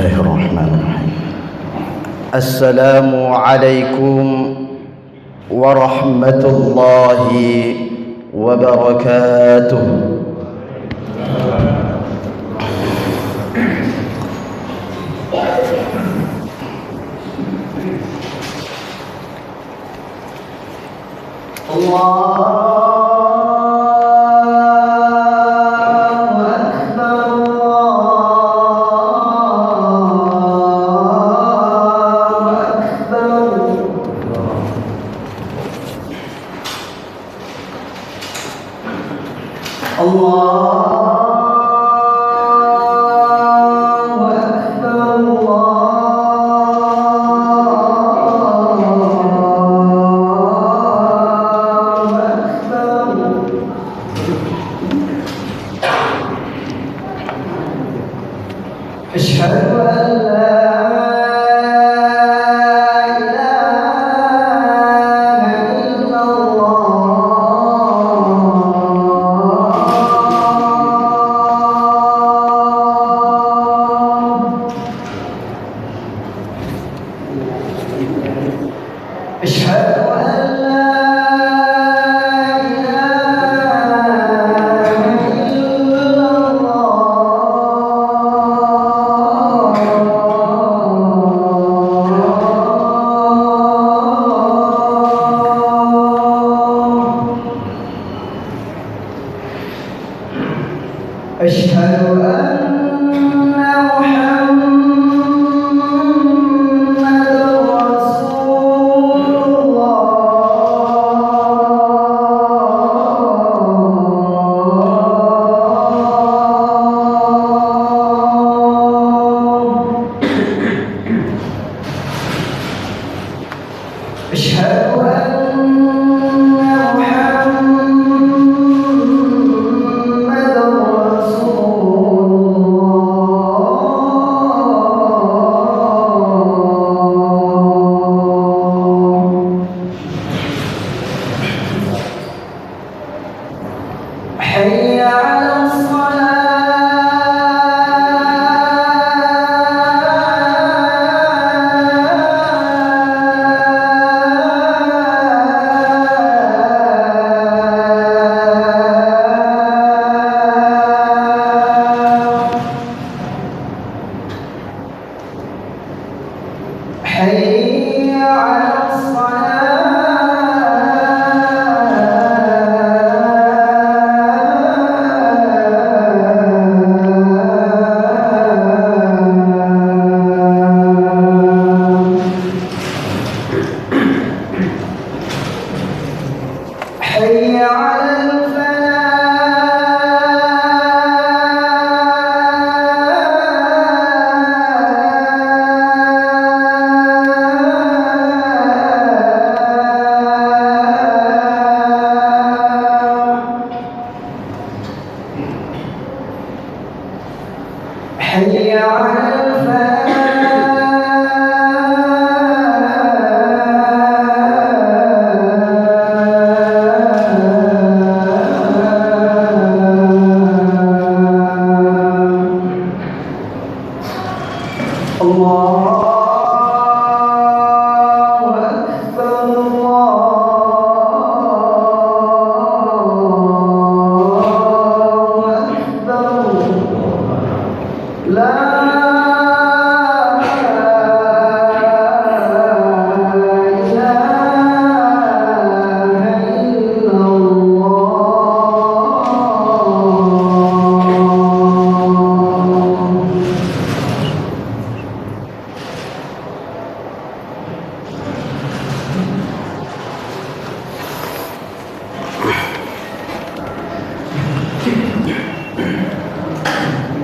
الله الرحمن الرحيم. السلام عليكم ورحمة الله وبركاته.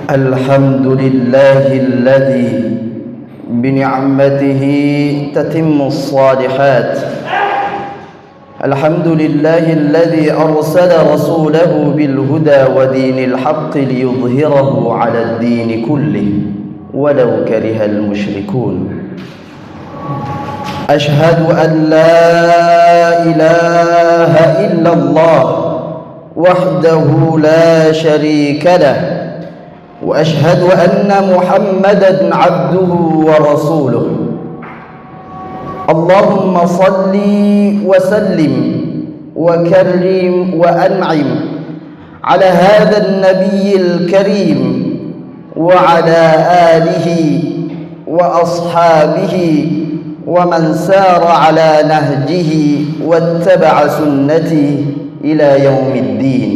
الحمد لله الذي بنعمته تتم الصالحات. الحمد لله الذي أرسل رسوله بالهدى ودين الحق ليظهره على الدين كله ولو كره المشركون. أشهد أن لا إله إلا الله وحده لا شريك له وأشهد أن محمدا عبده ورسوله. اللهم صل وسلم وكرم وأنعم على هذا النبي الكريم وعلى آله وأصحابه ومن سار على نهجه واتبع سنته إلى يوم الدين.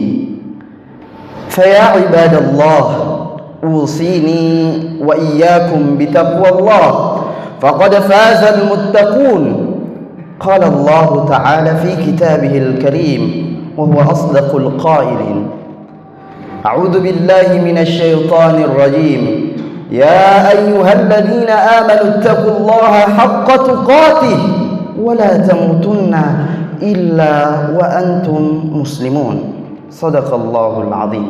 فيا عباد الله، أوصيني وإياكم بتقوى الله، فقد فاز المتقون. قال الله تعالى في كتابه الكريم وهو أصدق القائلين: أعوذ بالله من الشيطان الرجيم، يا أيها الذين آمنوا اتقوا الله حق تقاته ولا تموتن إلا وأنتم مسلمون. صدق الله العظيم.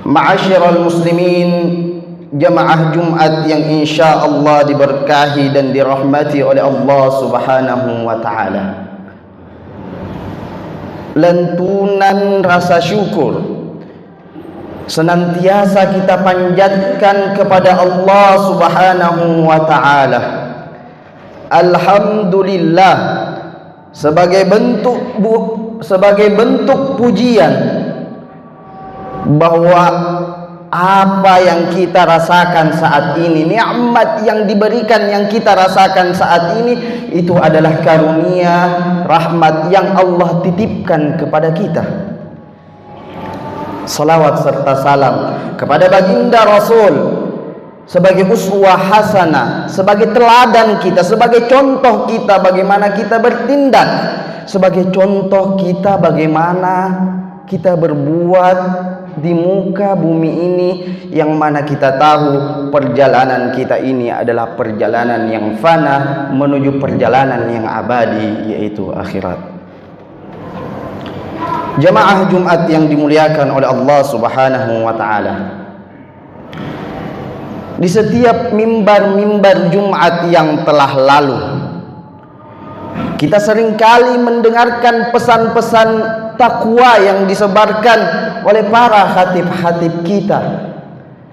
Ma'asyiral muslimin, jamaah Jumat yang insya Allah diberkahi dan dirahmati oleh Allah Subhanahu wa ta'ala. Lantunan rasa syukur senantiasa kita panjatkan kepada Allah Subhanahu wa ta'ala. Alhamdulillah, sebagai bentuk pujian bahwa apa yang kita rasakan saat ini, nikmat yang diberikan yang kita rasakan saat ini, itu adalah karunia rahmat yang Allah titipkan kepada kita. Salawat serta salam kepada baginda Rasul sebagai uswah hasanah, sebagai teladan kita, sebagai contoh kita bagaimana kita bertindak, sebagai contoh kita bagaimana kita berbuat di muka bumi ini, yang mana kita tahu perjalanan kita ini adalah perjalanan yang fana menuju perjalanan yang abadi, yaitu akhirat. Jamaah Jumat yang dimuliakan oleh Allah Subhanahu wa ta'ala, di setiap mimbar-mimbar Jumat yang telah lalu, kita seringkali mendengarkan pesan-pesan takwa yang disebarkan oleh para khatib-khatib kita.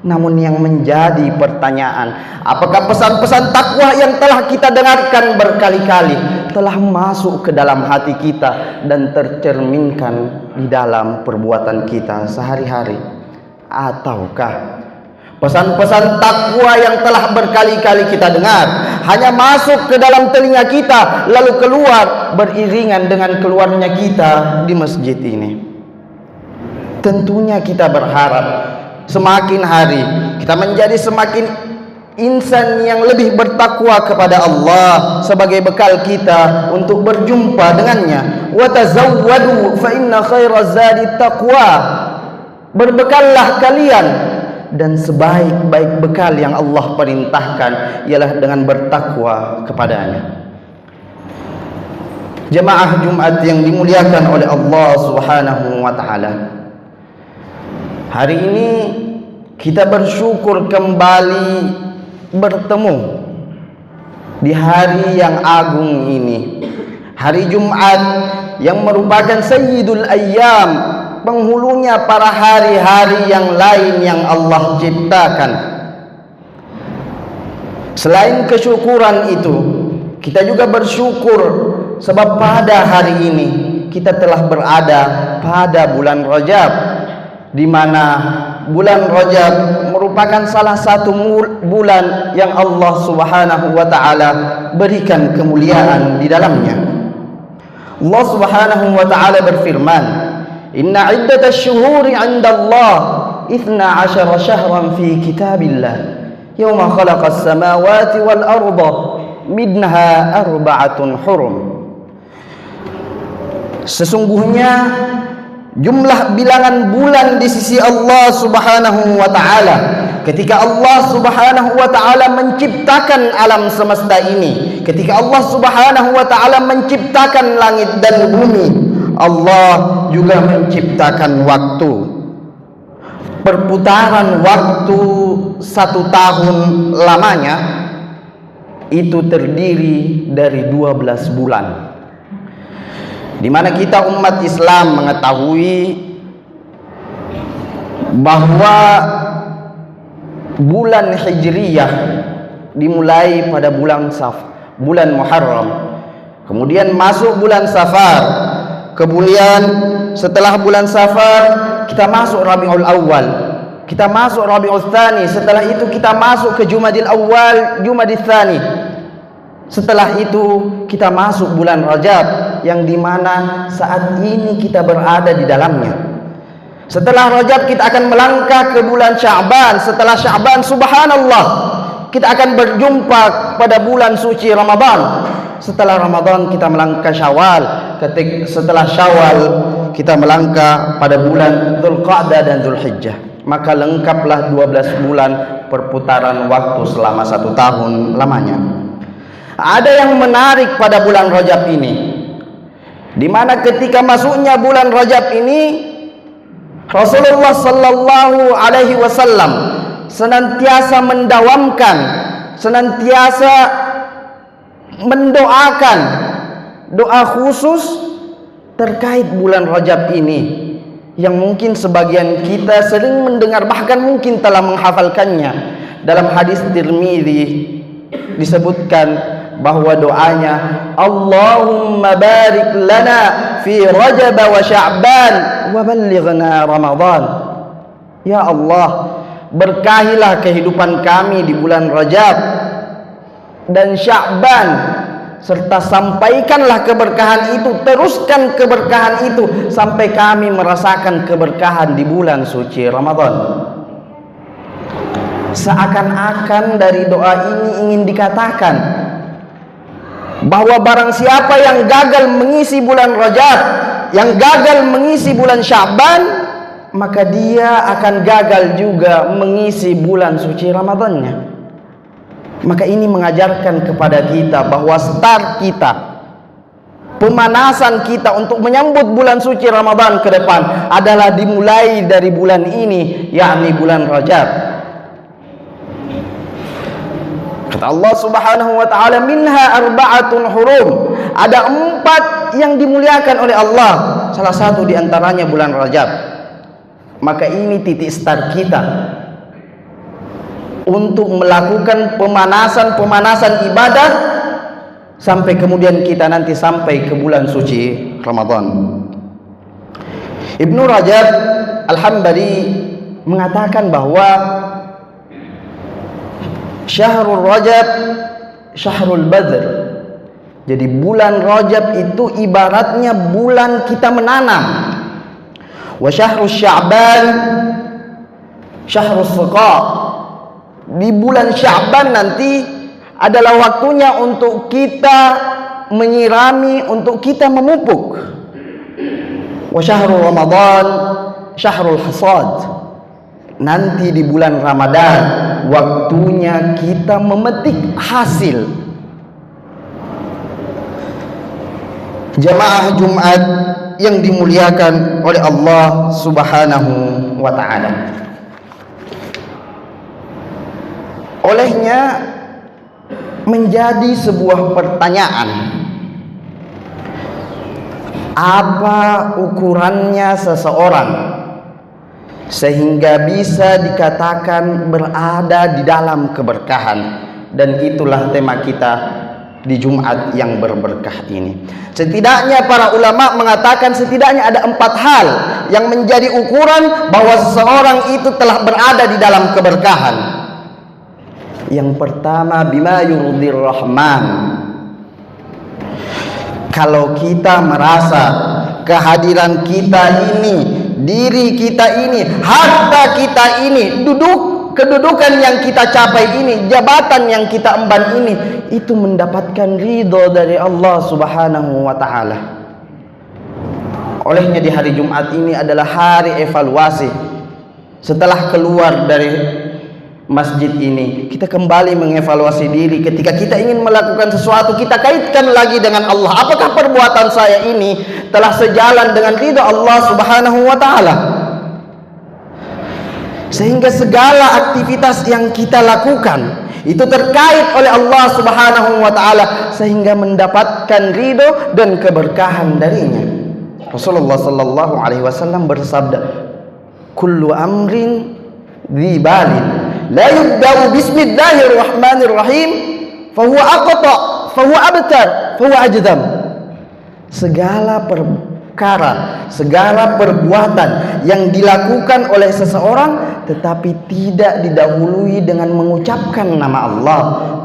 Namun yang menjadi pertanyaan, apakah pesan-pesan takwa yang telah kita dengarkan berkali-kali telah masuk ke dalam hati kita dan tercerminkan di dalam perbuatan kita sehari-hari? Ataukah pesan-pesan takwa yang telah berkali-kali kita dengar hanya masuk ke dalam telinga kita lalu keluar beriringan dengan keluarnya kita di masjid ini? Tentunya kita berharap semakin hari kita menjadi semakin insan yang lebih bertakwa kepada Allah sebagai bekal kita untuk berjumpa dengannya. Wa tazawwadu fa inna khairaz zadi taqwa. Berbekallah kalian, dan sebaik-baik bekal yang Allah perintahkan ialah dengan bertakwa kepadanya. Jemaah Jumat yang dimuliakan oleh Allah Subhanahu wa ta'ala, hari ini kita bersyukur kembali bertemu di hari yang agung ini, hari Jumat yang merupakan sayyidul ayyam, penghulunya para hari-hari yang lain yang Allah ciptakan. Selain kesyukuran itu, kita juga bersyukur sebab pada hari ini kita telah berada pada bulan Rajab, di mana bulan Rajab merupakan salah satu bulan yang Allah Subhanahu wa ta'ala berikan kemuliaan di dalamnya. Allah Subhanahu wa ta'ala berfirman, Inna iddatash syuhuri 'indallah 12 syahran fi kitabillah yawma khalaqas samawati wal arda minha arba'atun hurum. Sesungguhnya jumlah bilangan bulan di sisi Allah Subhanahu wa ta'ala ketika Allah Subhanahu wa ta'ala menciptakan alam semesta ini, ketika Allah Subhanahu wa ta'ala menciptakan langit dan bumi, Allah juga menciptakan waktu. Perputaran waktu 1 tahun lamanya itu terdiri dari 12 bulan, di mana kita umat Islam mengetahui bahwa bulan Hijriyah dimulai pada bulan Muharram, kemudian masuk bulan Safar, kemudian setelah bulan Safar kita masuk Rabiul Awal, kita masuk Rabiul Tsani, setelah itu kita masuk ke Jumadil Awal, Jumadil Tsani, setelah itu kita masuk bulan Rajab yang dimana saat ini kita berada di dalamnya. Setelah Rajab kita akan melangkah ke bulan Sya'ban, setelah Sya'ban subhanallah kita akan berjumpa pada bulan suci Ramadan. Setelah Ramadan kita melangkah Syawal, setelah Syawal kita melangkah pada bulan Dzulqa'dah dan Dzulhijjah. Maka lengkaplah 12 bulan perputaran waktu selama 1 tahun lamanya. Ada yang menarik pada bulan Rajab ini, di mana ketika masuknya bulan Rajab ini Rasulullah sallallahu alaihi wasallam senantiasa mendawamkan, senantiasa mendoakan doa khusus terkait bulan Rajab ini, yang mungkin sebagian kita sering mendengar, bahkan mungkin telah menghafalkannya. Dalam hadis Tirmidzi disebutkan bahwa doanya, Allahumma barik lana fi Rajab wa Sya'ban wa ballighna Ramadan. Ya Allah, berkahilah kehidupan kami di bulan Rajab dan Sya'ban, serta sampaikanlah keberkahan itu, teruskan keberkahan itu sampai kami merasakan keberkahan di bulan suci Ramadan. Seakan-akan dari doa ini ingin dikatakan bahwa barang siapa yang gagal mengisi bulan Rajab, yang gagal mengisi bulan Sya'ban, maka dia akan gagal juga mengisi bulan suci Ramadannya. Maka ini mengajarkan kepada kita bahwa start kita, pemanasan kita untuk menyambut bulan suci Ramadan ke depan adalah dimulai dari bulan ini, yakni bulan Rajab. Kata Allah subhanahu wa ta'ala, minha arba'atun hurum, ada 4 yang dimuliakan oleh Allah, salah satu diantaranya bulan Rajab. Maka ini titik start kita untuk melakukan pemanasan ibadah sampai kemudian kita nanti sampai ke bulan suci Ramadan. Ibnu Rajab Al-Hambali mengatakan bahwa Syahrul Rajab Syahrul Badr. Jadi bulan Rajab itu ibaratnya bulan kita menanam. Wa Syahrul Sya'ban Syahrul Siqa. Di bulan Sya'ban nanti adalah waktunya untuk kita menyirami, untuk kita memupuk. Wa Syahrul Ramadan Syahrul Hasad. Nanti di bulan Ramadan waktunya kita memetik hasil. Jamaah Jumat yang dimuliakan oleh Allah Subhanahu wa ta'ala. Olehnya menjadi sebuah pertanyaan, apa ukurannya seseorang sehingga bisa dikatakan berada di dalam keberkahan? Dan itulah tema kita di Jumat yang berberkah ini. Setidaknya para ulama mengatakan setidaknya ada 4 hal yang menjadi ukuran bahwa seseorang itu telah berada di dalam keberkahan. Yang pertama, bima yurdir rahman. Kalau kita merasa kehadiran kita ini, diri kita ini, harta kita ini, kedudukan yang kita capai ini, jabatan yang kita emban ini, itu mendapatkan ridho dari Allah Subhanahu wa ta'ala. Olehnya di hari Jumat ini adalah hari evaluasi. Setelah keluar dari masjid ini, kita kembali mengevaluasi diri. Ketika kita ingin melakukan sesuatu, kita kaitkan lagi dengan Allah. Apakah perbuatan saya ini telah sejalan dengan ridha Allah Subhanahu wa ta'ala? Sehingga segala aktivitas yang kita lakukan itu terkait oleh Allah Subhanahu wa ta'ala, sehingga mendapatkan ridho dan keberkahan darinya. Rasulullah sallallahu alaihi wasallam bersabda, kullu amrin dhi balin la yubda'u bismillahirrahmanirrahim fahuwa aqta fahuwa abtar fahuwa ajdam. Segala perkara, segala perbuatan yang dilakukan oleh seseorang tetapi tidak didahului dengan mengucapkan nama Allah,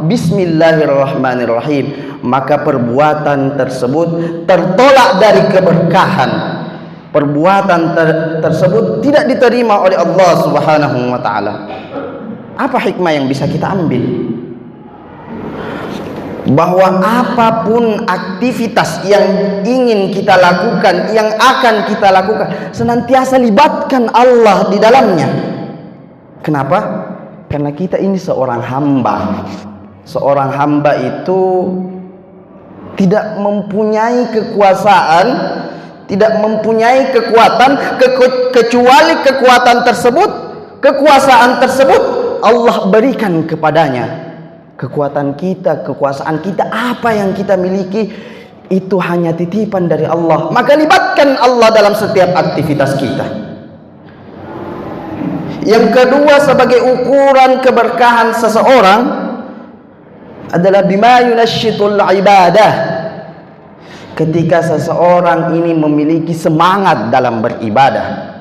bismillahirrahmanirrahim, maka perbuatan tersebut tertolak dari keberkahan. Perbuatan tersebut tidak diterima oleh Allah Subhanahu wa taala. Apa hikmah yang bisa kita ambil? Bahwa apapun aktivitas yang ingin kita lakukan, yang akan kita lakukan, senantiasa libatkan Allah di dalamnya. Kenapa? Karena kita ini seorang hamba. Seorang hamba itu tidak mempunyai kekuasaan, tidak mempunyai kekuatan kecuali kekuatan tersebut, kekuasaan tersebut Allah berikan kepadanya. Kekuatan kita, kekuasaan kita, apa yang kita miliki itu hanya titipan dari Allah. Maka libatkan Allah dalam setiap aktivitas kita. Yang kedua, sebagai ukuran keberkahan seseorang adalah bima yunashitul ibadah. Ketika seseorang ini memiliki semangat dalam beribadah.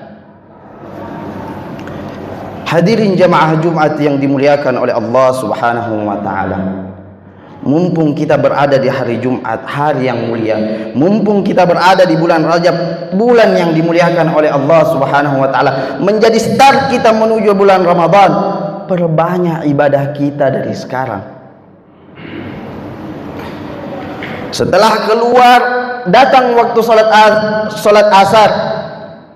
Hadirin jamaah Jumat yang dimuliakan oleh Allah Subhanahu wa taala. Mumpung kita berada di hari Jumat, hari yang mulia, mumpung kita berada di bulan Rajab, bulan yang dimuliakan oleh Allah Subhanahu wa taala, menjadi start kita menuju bulan Ramadan, perbanyak ibadah kita dari sekarang. Setelah keluar, datang waktu salat asar,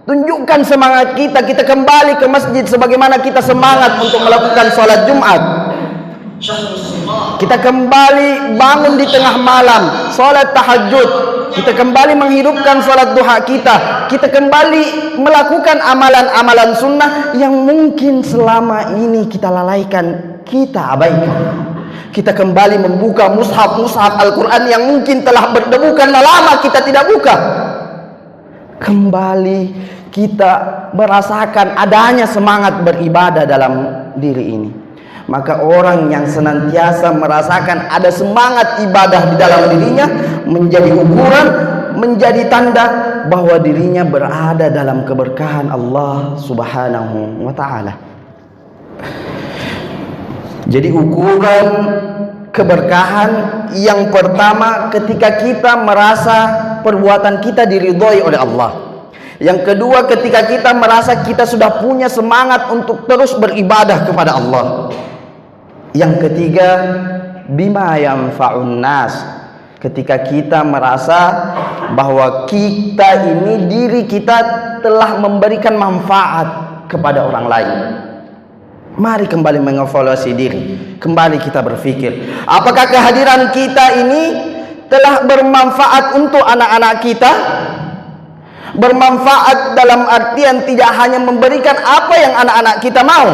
tunjukkan semangat kita, kita kembali ke masjid sebagaimana kita semangat untuk melakukan sholat Jumat. Kita kembali bangun di tengah malam, sholat tahajud. Kita kembali menghidupkan sholat duha kita. Kita kembali melakukan amalan-amalan sunnah yang mungkin selama ini kita lalaikan, kita abaikan. Kita kembali membuka mushaf Al-Quran yang mungkin telah berdebu karena lama kita tidak buka. Kembali kita merasakan adanya semangat beribadah dalam diri ini. Maka orang yang senantiasa merasakan ada semangat ibadah di dalam dirinya menjadi ukuran, menjadi tanda bahwa dirinya berada dalam keberkahan Allah Subhanahu wa taala. Jadi ukuran keberkahan yang pertama ketika kita merasa perbuatan kita diridhoi oleh Allah. Yang kedua, ketika kita merasa kita sudah punya semangat untuk terus beribadah kepada Allah. Yang ketiga, bima yanfa'un nas. Ketika kita merasa bahwa kita ini, diri kita telah memberikan manfaat kepada orang lain. Mari kembali mengevaluasi diri. Kembali kita berpikir, apakah kehadiran kita ini telah bermanfaat untuk anak-anak kita? Bermanfaat dalam artian tidak hanya memberikan apa yang anak-anak kita mau,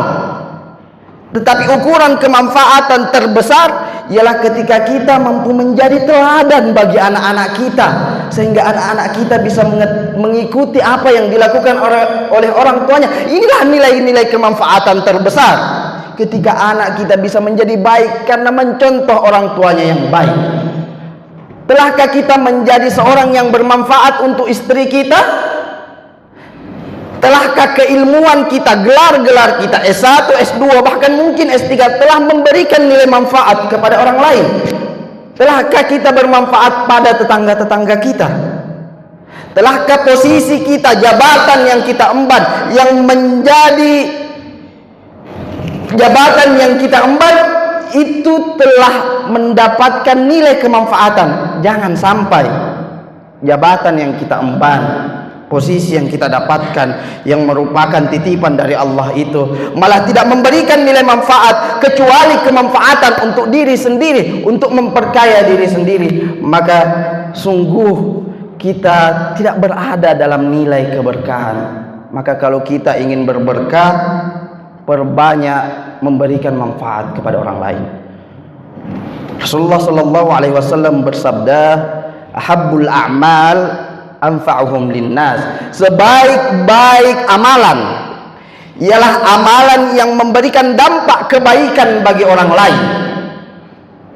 tetapi ukuran kemanfaatan terbesar ialah ketika kita mampu menjadi teladan bagi anak-anak kita, sehingga anak-anak kita bisa mengikuti apa yang dilakukan oleh orang tuanya. Inilah nilai-nilai kemanfaatan terbesar, ketika anak kita bisa menjadi baik karena mencontoh orang tuanya yang baik. Telahkah kita menjadi seorang yang bermanfaat untuk istri kita? Telahkah keilmuan kita, gelar-gelar kita S1, S2, bahkan mungkin S3 telah memberikan nilai manfaat kepada orang lain? Telahkah kita bermanfaat pada tetangga-tetangga kita? Telahkah posisi kita, jabatan yang kita emban, yang menjadi jabatan yang kita emban itu telah mendapatkan nilai kemanfaatan? Jangan sampai jabatan yang kita emban, posisi yang kita dapatkan yang merupakan titipan dari Allah itu malah tidak memberikan nilai manfaat kecuali kemanfaatan untuk diri sendiri, untuk memperkaya diri sendiri. Maka sungguh kita tidak berada dalam nilai keberkahan. Maka kalau kita ingin berberkah, perbanyak memberikan manfaat kepada orang lain. Rasulullah sallallahu alaihi wasallam bersabda, ahabbul a'mal anfa'uhum linnas. Sebaik-baik amalan ialah amalan yang memberikan dampak kebaikan bagi orang lain.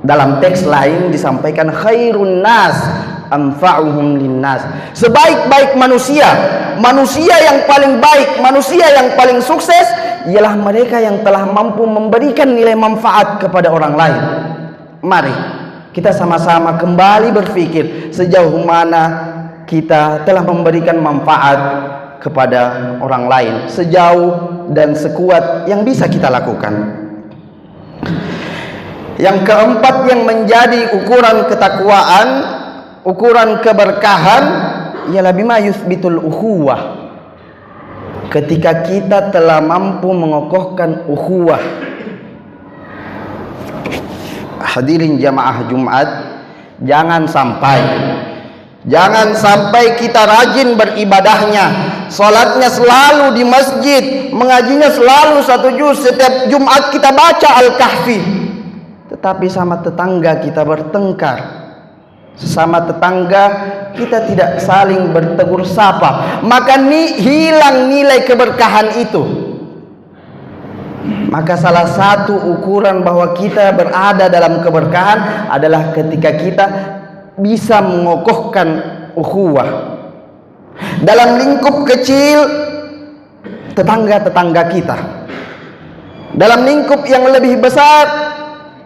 Dalam teks lain disampaikan khairun nas anfa'uhum linnas. Sebaik-baik manusia, manusia yang paling baik, manusia yang paling sukses ialah mereka yang telah mampu memberikan nilai manfaat kepada orang lain. Mari kita sama-sama kembali berpikir sejauh mana kita telah memberikan manfaat kepada orang lain, sejauh dan sekuat yang bisa kita lakukan. Yang keempat yang menjadi ukuran ketakwaan, ukuran keberkahan ialah bima yuthbitul ukhuwah. Ketika kita telah mampu mengokohkan ukhuwah. Hadirin jamaah Jumat, jangan sampai kita rajin beribadahnya, salatnya selalu di masjid, mengajinya selalu 1 juz, setiap Jumat kita baca Al-Kahfi, tetapi sama tetangga kita bertengkar, sesama tetangga kita tidak saling bertegur sapa, maka hilang nilai keberkahan itu. Maka salah satu ukuran bahwa kita berada dalam keberkahan adalah ketika kita bisa mengokohkan ukhuwah. Dalam lingkup kecil tetangga-tetangga kita, dalam lingkup yang lebih besar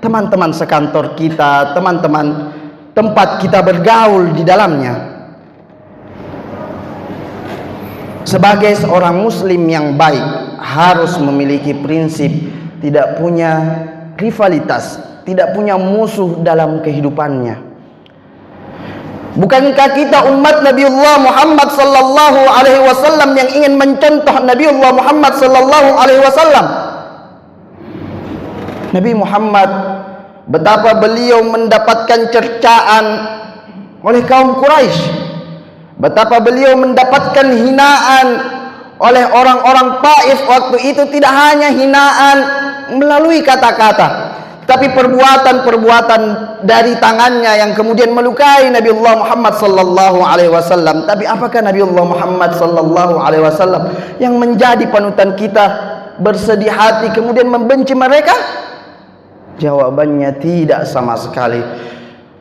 teman-teman sekantor kita, teman-teman tempat kita bergaul di dalamnya. Sebagai seorang muslim yang baik harus memiliki prinsip tidak punya rivalitas, tidak punya musuh dalam kehidupannya. Bukankah kita umat Nabiullah Muhammad sallallahu alaihi wasallam yang ingin mencontoh Nabiullah Muhammad sallallahu alaihi wasallam? Nabi Muhammad, betapa beliau mendapatkan cercaan oleh kaum Quraisy, betapa beliau mendapatkan hinaan oleh orang-orang Taif waktu itu. Tidak hanya hinaan melalui kata-kata, tapi perbuatan-perbuatan dari tangannya yang kemudian melukai Nabiullah Muhammad sallallahu alaihi wasallam. Tapi apakah Nabiullah Muhammad sallallahu alaihi wasallam yang menjadi panutan kita bersedih hati kemudian membenci mereka? Jawabannya tidak sama sekali.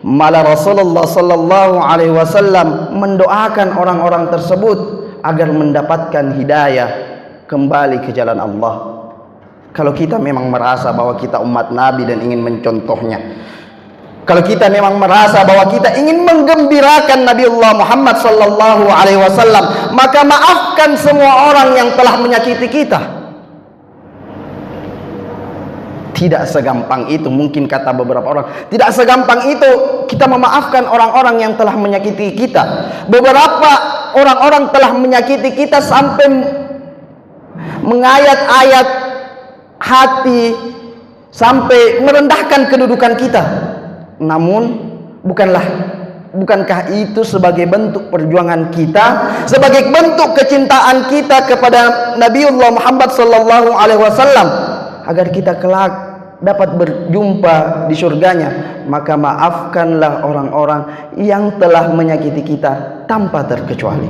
Malah Rasulullah sallallahu alaihi wasallam mendoakan orang-orang tersebut agar mendapatkan hidayah kembali ke jalan Allah. Kalau kita memang merasa bahwa kita umat Nabi dan ingin mencontohnya, kalau kita memang merasa bahwa kita ingin menggembirakan Nabiullah Muhammad sallallahu alaihi wasallam, maka maafkan semua orang yang telah menyakiti kita. Tidak segampang itu, mungkin kata beberapa orang, tidak segampang itu kita memaafkan orang-orang yang telah menyakiti kita. Beberapa orang-orang telah menyakiti kita sampai mengayat-ayat hati, sampai merendahkan kedudukan kita. Namun bukankah itu sebagai bentuk perjuangan kita, sebagai bentuk kecintaan kita kepada Nabiullah Muhammad sallallahu alaihi wasallam, agar kita kelak dapat berjumpa di surganya? Maka maafkanlah orang-orang yang telah menyakiti kita tanpa terkecuali.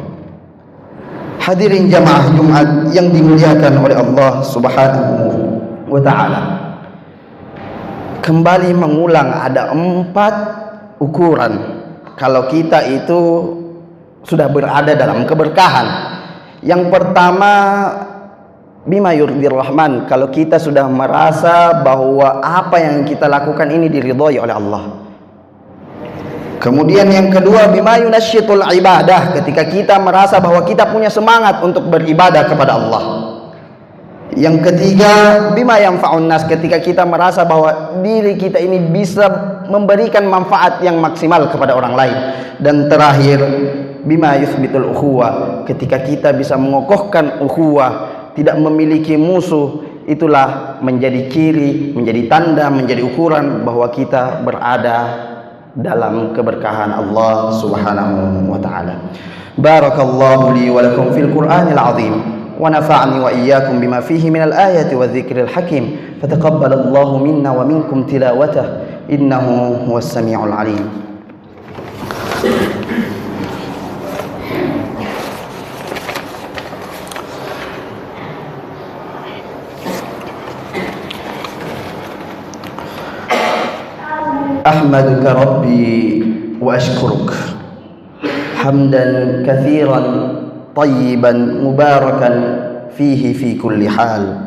Hadirin jamaah Jumat yang dimuliakan oleh Allah Subhanahu wa ta'ala, kembali mengulang, ada 4 ukuran kalau kita itu sudah berada dalam keberkahan. Yang pertama, bima yurdir rahman, kalau kita sudah merasa bahwa apa yang kita lakukan ini diridhoi oleh Allah. Kemudian yang kedua, bima yunasyitul ibadah, ketika kita merasa bahwa kita punya semangat untuk beribadah kepada Allah. Yang ketiga, bima yanfa'un nas, ketika kita merasa bahwa diri kita ini bisa memberikan manfaat yang maksimal kepada orang lain. Dan terakhir, bima yuthbitul ukhuwah, ketika kita bisa mengokohkan ukhuwah, tidak memiliki musuh. Itulah menjadi ciri, menjadi tanda, menjadi ukuran bahwa kita berada dalam keberkahan Allah Subhanahu wa ta'ala. Barakallahu li wa lakum fil Qur'anil azim, wa nafa'ani wa iyyakum bima fihi minal ayati wa dzikril hakim. Fataqabbalallahu minna wa minkum tilawatah, innahu huwas samiul alim. أحمدك ربي وأشكرك حمدا كثيرا طيبا مباركا فيه في كل حال،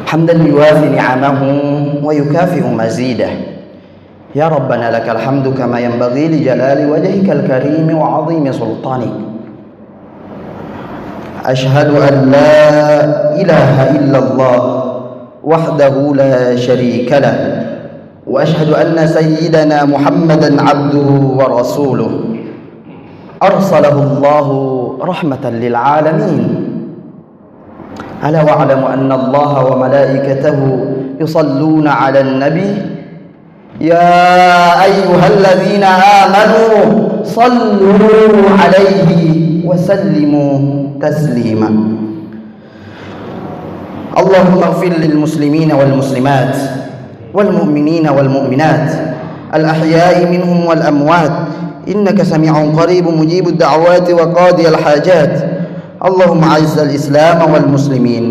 حمدا يوافي نعمه ويكافئ مزيده. يا ربنا لك الحمد كما ينبغي لجلال وجهك الكريم وعظيم سلطانك. أشهد أن لا إله إلا الله وحده لا شريك له، وأشهد أن سيدنا محمدا عبده ورسوله أرسله الله رحمة للعالمين. ألا واعلم أن الله وملائكته يصلون على النبي يا أيها الذين آمنوا صلوا عليه وسلموا تسليما. اللهم اغفر للمسلمين والمسلمات والمؤمنين والمؤمنات الأحياء منهم والأموات، إنك سميع قريب مجيب الدعوات وقاضي الحاجات. اللهم أعز الإسلام والمسلمين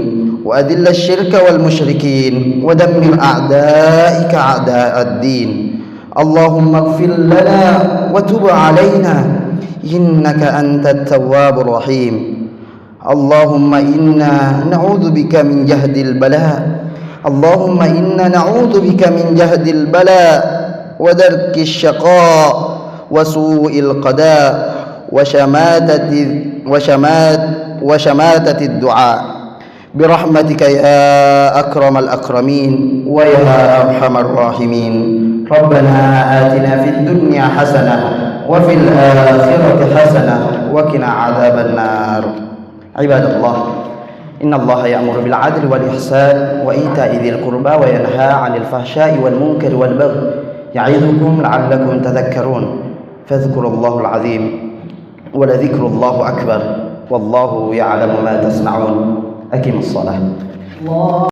وأذل الشرك والمشركين ودمر أعدائك أعداء الدين. اللهم اغفر لنا وتب علينا إنك أنت التواب الرحيم. اللهم إنا نعوذ بك من جهد البلاء، اللهم إنا نعوذ بك من جهد البلاء ودرك الشقاء وسوء القضاء وشماتة الدعاء برحمتك يا أكرم الأكرمين ويا أرحم الراحمين. ربنا آتنا في الدنيا حسنة وفي الآخرة حسنة وقنا عذاب النار. عباد الله، إن الله يأمر بالعدل والإحسان وإيتاء ذي القربى وينهى عن الفحشاء والمنكر والبغي يعظكم لعلكم تذكرون. فاذكروا الله العظيم ولذكر الله أكبر والله يعلم ما تصنعون. أقم الصلاة.